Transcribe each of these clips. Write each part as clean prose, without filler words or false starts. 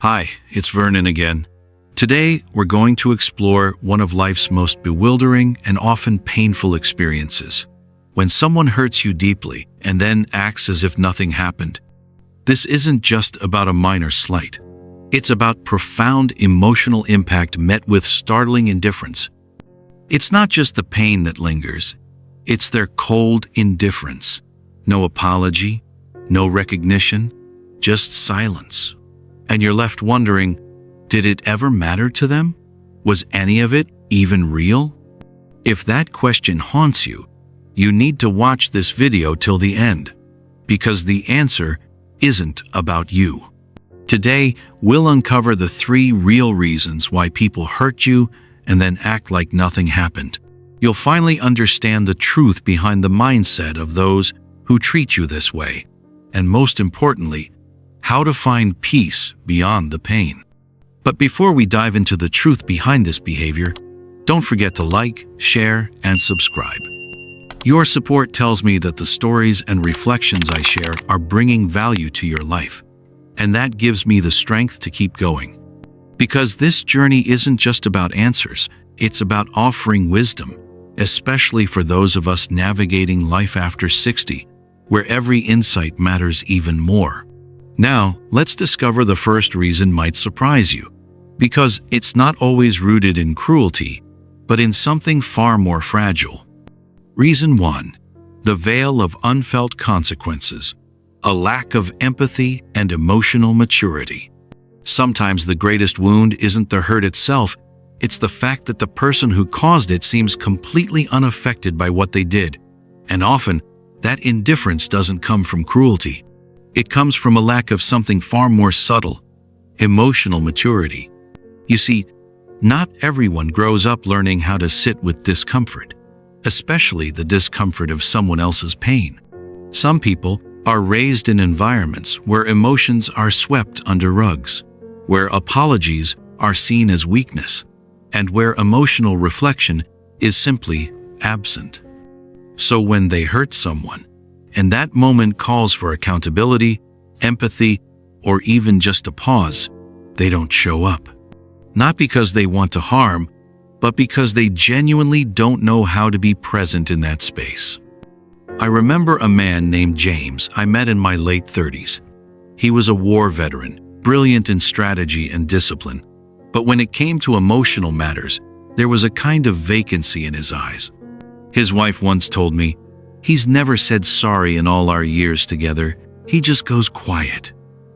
Hi, it's Vernon again. Today, we're going to explore one of life's most bewildering and often painful experiences. When someone hurts you deeply and then acts as if nothing happened. This isn't just about a minor slight. It's about profound emotional impact met with startling indifference. It's not just the pain that lingers. It's their cold indifference. No apology, no recognition, just silence. And you're left wondering, did it ever matter to them? Was any of it even real? If that question haunts you, you need to watch this video till the end, because the answer isn't about you. Today, we'll uncover the 3 real reasons why people hurt you and then act like nothing happened. You'll finally understand the truth behind the mindset of those who treat you this way, and most importantly, how to find peace beyond the pain. But before we dive into the truth behind this behavior, don't forget to like, share, and subscribe. Your support tells me that the stories and reflections I share are bringing value to your life, and that gives me the strength to keep going. Because this journey isn't just about answers, it's about offering wisdom, especially for those of us navigating life after 60, where every insight matters even more. Now, let's discover the first reason might surprise you, because it's not always rooted in cruelty, but in something far more fragile. Reason 1. The veil of unfelt consequences, a lack of empathy and emotional maturity. Sometimes the greatest wound isn't the hurt itself, it's the fact that the person who caused it seems completely unaffected by what they did. And often, that indifference doesn't come from cruelty. It comes from a lack of something far more subtle, emotional maturity. You see, not everyone grows up learning how to sit with discomfort, especially the discomfort of someone else's pain. Some people are raised in environments where emotions are swept under rugs, where apologies are seen as weakness, and where emotional reflection is simply absent. So when they hurt someone, and that moment calls for accountability, empathy, or even just a pause, they don't show up. Not because they want to harm, but because they genuinely don't know how to be present in that space. I remember a man named James I met in my late 30s. He was a war veteran, brilliant in strategy and discipline, but when it came to emotional matters, there was a kind of vacancy in his eyes. His wife once told me, "He's never said sorry in all our years together, he just goes quiet."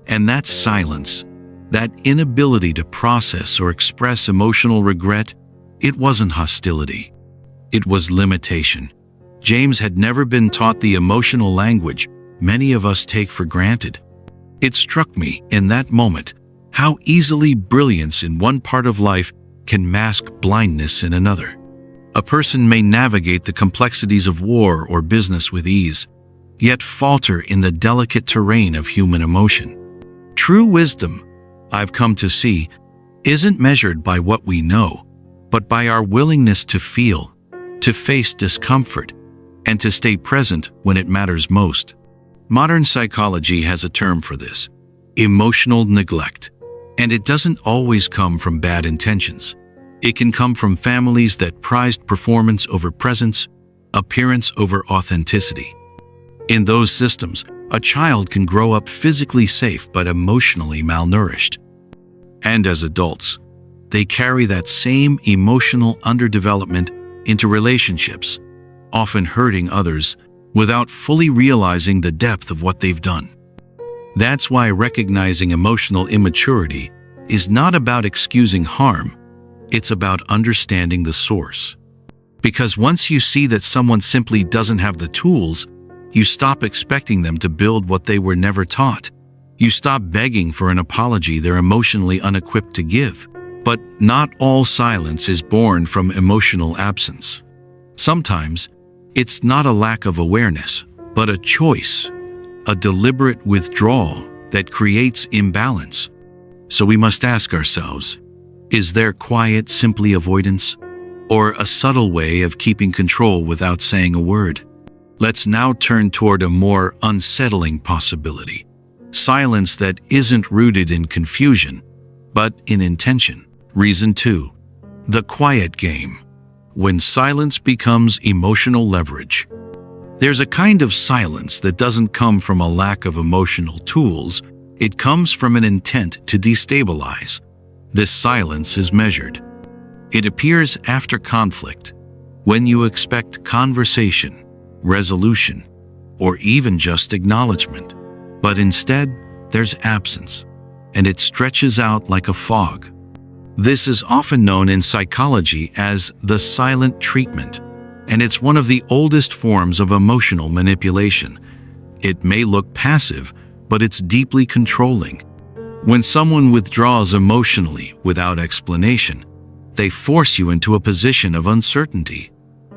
And that silence, that inability to process or express emotional regret, it wasn't hostility. It was limitation. James had never been taught the emotional language many of us take for granted. It struck me in that moment how easily brilliance in one part of life can mask blindness in another. A person may navigate the complexities of war or business with ease, yet falter in the delicate terrain of human emotion. True wisdom, I've come to see, isn't measured by what we know, but by our willingness to feel, to face discomfort, and to stay present when it matters most. Modern psychology has a term for this: emotional neglect. And it doesn't always come from bad intentions. It can come from families that prized performance over presence, appearance over authenticity. In those systems, a child can grow up physically safe but emotionally malnourished. And as adults, they carry that same emotional underdevelopment into relationships, often hurting others without fully realizing the depth of what they've done. That's why recognizing emotional immaturity is not about excusing harm, it's about understanding the source. Because once you see that someone simply doesn't have the tools, you stop expecting them to build what they were never taught. You stop begging for an apology they're emotionally unequipped to give. But not all silence is born from emotional absence. Sometimes, it's not a lack of awareness, but a choice, a deliberate withdrawal that creates imbalance. So we must ask ourselves, is their quiet simply avoidance, or a subtle way of keeping control without saying a word? Let's now turn toward a more unsettling possibility. Silence that isn't rooted in confusion, but in intention. Reason 2. The quiet game. When silence becomes emotional leverage. There's a kind of silence that doesn't come from a lack of emotional tools. It comes from an intent to destabilize. This silence is measured. It appears after conflict, when you expect conversation, resolution, or even just acknowledgement. But instead, there's absence, and it stretches out like a fog. This is often known in psychology as the silent treatment, and it's one of the oldest forms of emotional manipulation. It may look passive, but it's deeply controlling. When someone withdraws emotionally without explanation, they force you into a position of uncertainty.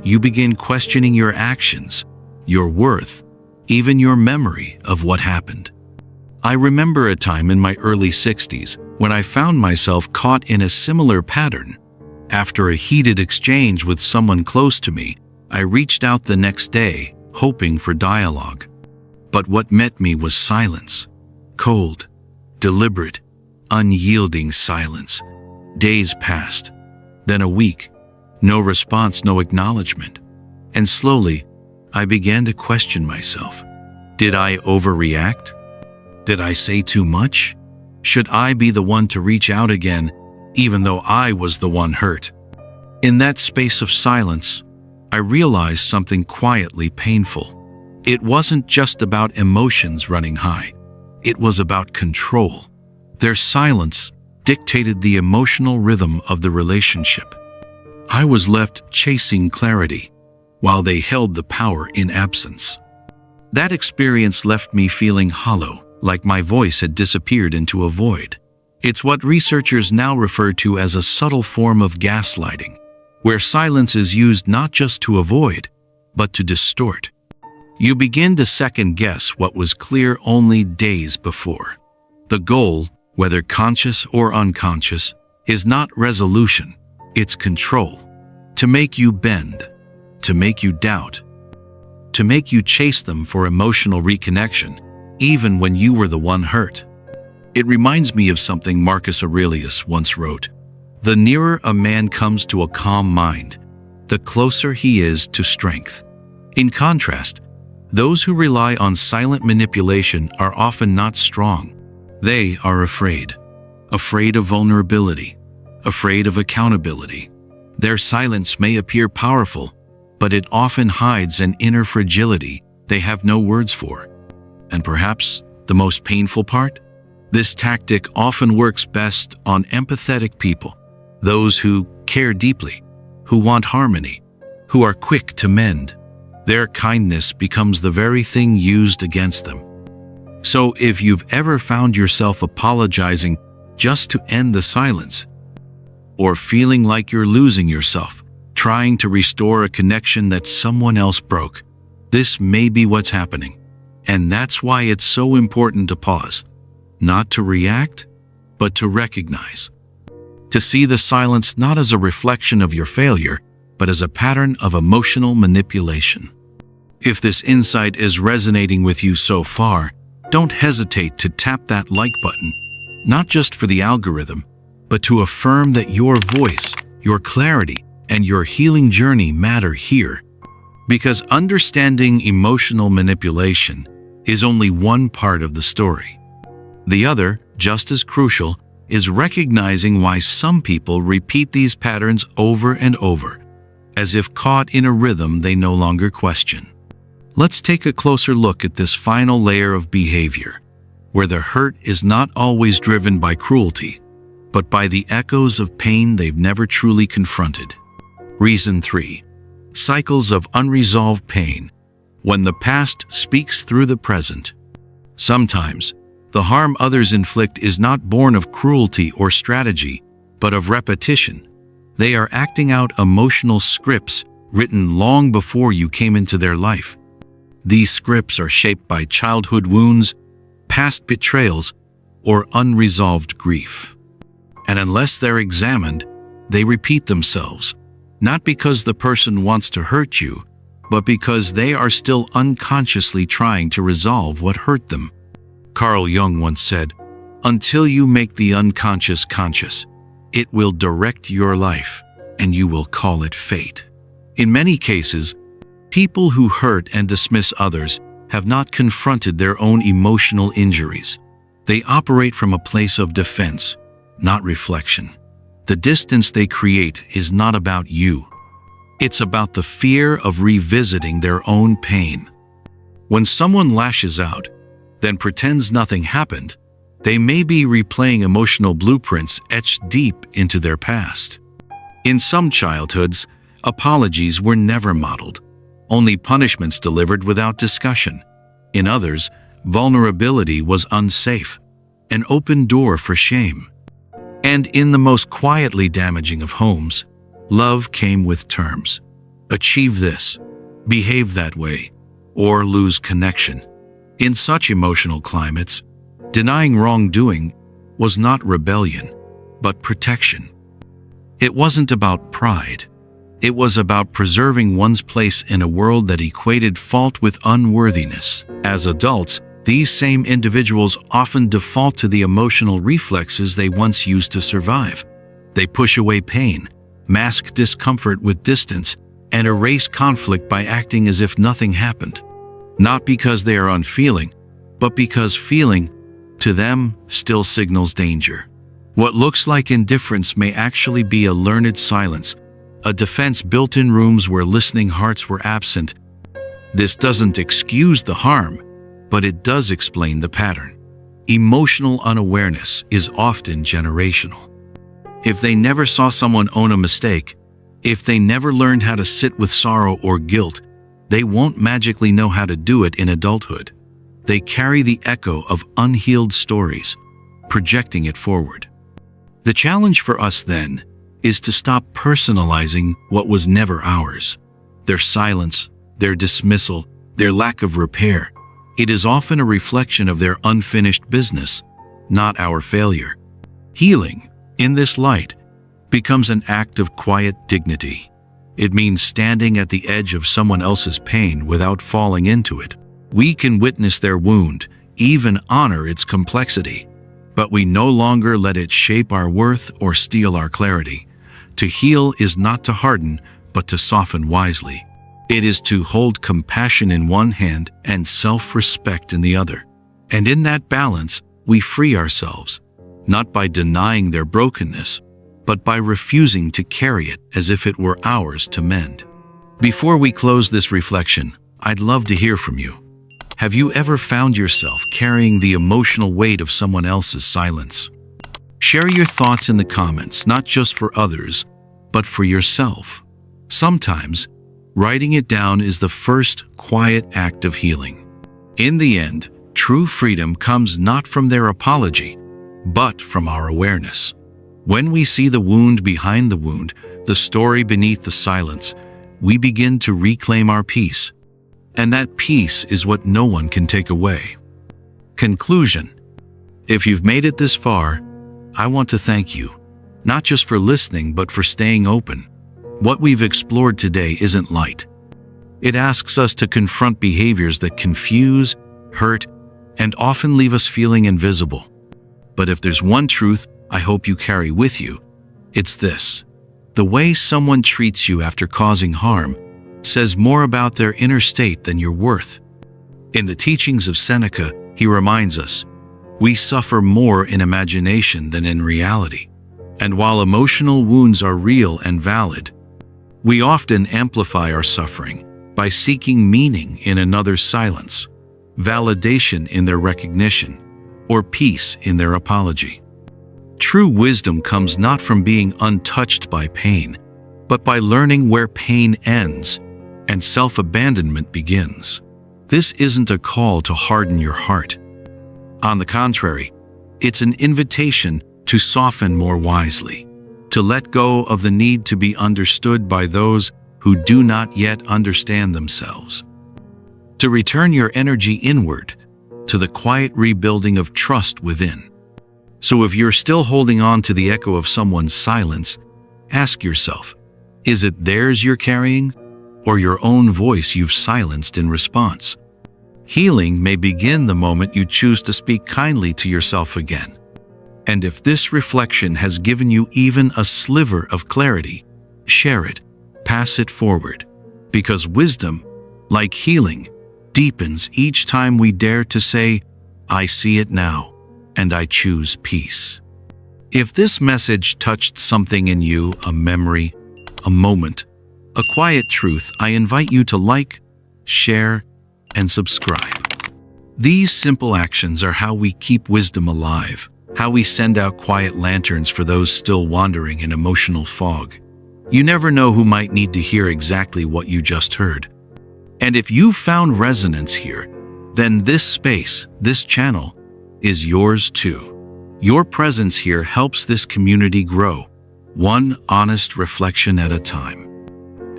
You begin questioning your actions, your worth, even your memory of what happened. I remember a time in my early 60s when I found myself caught in a similar pattern. After a heated exchange with someone close to me, I reached out the next day, hoping for dialogue. But what met me was silence. Cold, deliberate, unyielding silence. Days passed, then a week. No response, no acknowledgement. And slowly, I began to question myself. Did I overreact? Did I say too much? Should I be the one to reach out again, even though I was the one hurt? In that space of silence, I realized something quietly painful. It wasn't just about emotions running high. It was about control. Their silence dictated the emotional rhythm of the relationship. I was left chasing clarity, while they held the power in absence. That experience left me feeling hollow, like my voice had disappeared into a void. It's what researchers now refer to as a subtle form of gaslighting, where silence is used not just to avoid, but to distort. You begin to second-guess what was clear only days before. The goal, whether conscious or unconscious, is not resolution, it's control. To make you bend, to make you doubt, to make you chase them for emotional reconnection, even when you were the one hurt. It reminds me of something Marcus Aurelius once wrote. The nearer a man comes to a calm mind, the closer he is to strength. In contrast, those who rely on silent manipulation are often not strong. They are afraid. Afraid of vulnerability. Afraid of accountability. Their silence may appear powerful, but it often hides an inner fragility they have no words for. And perhaps the most painful part? This tactic often works best on empathetic people, those who care deeply, who want harmony, who are quick to mend. Their kindness becomes the very thing used against them. So if you've ever found yourself apologizing just to end the silence, or feeling like you're losing yourself, trying to restore a connection that someone else broke, this may be what's happening. And that's why it's so important to pause, not to react, but to recognize. To see the silence not as a reflection of your failure, but as a pattern of emotional manipulation. If this insight is resonating with you so far, don't hesitate to tap that like button, not just for the algorithm, but to affirm that your voice, your clarity, and your healing journey matter here. Because understanding emotional manipulation is only one part of the story. The other, just as crucial, is recognizing why some people repeat these patterns over and over, as if caught in a rhythm they no longer question. Let's take a closer look at this final layer of behavior, where the hurt is not always driven by cruelty, but by the echoes of pain they've never truly confronted. Reason 3. Cycles of unresolved pain. When the past speaks through the present. Sometimes, the harm others inflict is not born of cruelty or strategy, but of repetition. They are acting out emotional scripts written long before you came into their life. These scripts are shaped by childhood wounds, past betrayals, or unresolved grief. And unless they're examined, they repeat themselves, not because the person wants to hurt you, but because they are still unconsciously trying to resolve what hurt them. Carl Jung once said, Until you make the unconscious conscious, it will direct your life, and you will call it fate. In many cases, people who hurt and dismiss others have not confronted their own emotional injuries. They operate from a place of defense, not reflection. The distance they create is not about you. It's about the fear of revisiting their own pain. When someone lashes out, then pretends nothing happened, they may be replaying emotional blueprints etched deep into their past. In some childhoods, apologies were never modeled, only punishments delivered without discussion. In others, vulnerability was unsafe, an open door for shame. And in the most quietly damaging of homes, love came with terms. Achieve this, behave that way, or lose connection. In such emotional climates, denying wrongdoing was not rebellion, but protection. It wasn't about pride. It was about preserving one's place in a world that equated fault with unworthiness. As adults, these same individuals often default to the emotional reflexes they once used to survive. They push away pain, mask discomfort with distance, and erase conflict by acting as if nothing happened. Not because they are unfeeling, but because feeling, to them, still signals danger. What looks like indifference may actually be a learned silence, a defense built in rooms where listening hearts were absent. This doesn't excuse the harm, but it does explain the pattern. Emotional unawareness is often generational. If they never saw someone own a mistake, if they never learned how to sit with sorrow or guilt, they won't magically know how to do it in adulthood. They carry the echo of unhealed stories, projecting it forward. The challenge for us then is to stop personalizing what was never ours. Their silence, their dismissal, their lack of repair. It is often a reflection of their unfinished business, not our failure. Healing, in this light, becomes an act of quiet dignity. It means standing at the edge of someone else's pain without falling into it. We can witness their wound, even honor its complexity, but we no longer let it shape our worth or steal our clarity. To heal is not to harden, but to soften wisely. It is to hold compassion in one hand and self-respect in the other. And in that balance, we free ourselves, not by denying their brokenness, but by refusing to carry it as if it were ours to mend. Before we close this reflection, I'd love to hear from you. Have you ever found yourself carrying the emotional weight of someone else's silence? Share your thoughts in the comments, not just for others, but for yourself. Sometimes, writing it down is the first quiet act of healing. In the end, true freedom comes not from their apology, but from our awareness. When we see the wound behind the wound, the story beneath the silence, we begin to reclaim our peace. And that peace is what no one can take away. Conclusion. If you've made it this far, I want to thank you, not just for listening, but for staying open. What we've explored today isn't light. It asks us to confront behaviors that confuse, hurt, and often leave us feeling invisible. But if there's one truth I hope you carry with you, it's this. The way someone treats you after causing harm says more about their inner state than your worth. In the teachings of Seneca, he reminds us, we suffer more in imagination than in reality. And while emotional wounds are real and valid, we often amplify our suffering by seeking meaning in another's silence, validation in their recognition, or peace in their apology. True wisdom comes not from being untouched by pain, but by learning where pain ends and self-abandonment begins. This isn't a call to harden your heart. On the contrary, it's an invitation to soften more wisely, to let go of the need to be understood by those who do not yet understand themselves, to return your energy inward, to the quiet rebuilding of trust within. So if you're still holding on to the echo of someone's silence, ask yourself, is it theirs you're carrying, or your own voice you've silenced in response? Healing may begin the moment you choose to speak kindly to yourself again. And if this reflection has given you even a sliver of clarity, share it, pass it forward, because wisdom, like healing, deepens each time we dare to say, I see it now, and I choose peace. If this message touched something in you, a memory, a moment, a quiet truth, I invite you to like, share, and subscribe. These simple actions are how we keep wisdom alive, how we send out quiet lanterns for those still wandering in emotional fog. You never know who might need to hear exactly what you just heard. And if you found resonance here, then this space, this channel, is yours too. Your presence here helps this community grow, one honest reflection at a time.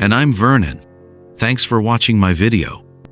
And I'm Vernon. Thanks for watching my video.